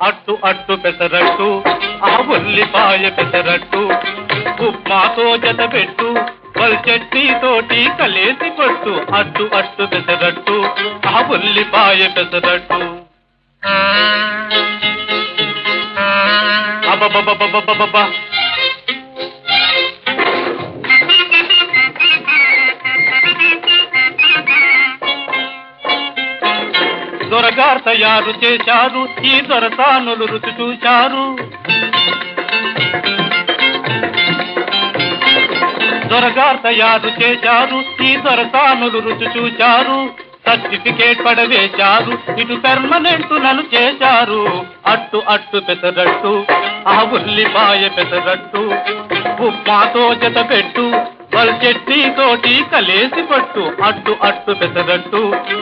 అట్టు అట్టు పెసరట్టు ఆ ఉల్లిపాయ పెసరట్టు ఉప్మాతో జత పెట్టు వల్ చట్నీతోటి కలేసి కొట్టు అట్టు అట్టు పెసరట్టు ఆ ఉల్లిపాయ పెసరట్టు అబ్బబ్బబ్బబ్బబ్బబ్బా దొరగారు తయారు చేశారు ఈ దొరసానులు రుచి చూశారు దొరగారు తయారు చేశారు ఈ దొరసానులు రుచి చూశారు సర్టిఫికేట్ పడవేశారు ఇటు పెర్మనెంట్ నన్ను చేశారు అట్టు అట్టు పెసరట్టు ఆ ఉల్లిపాయ పెసరట్టు ఉప్మాతో జత పెట్టు వల్ చట్నీతోటి కలేసి పట్టు అట్టు అట్టు పెసరట్టు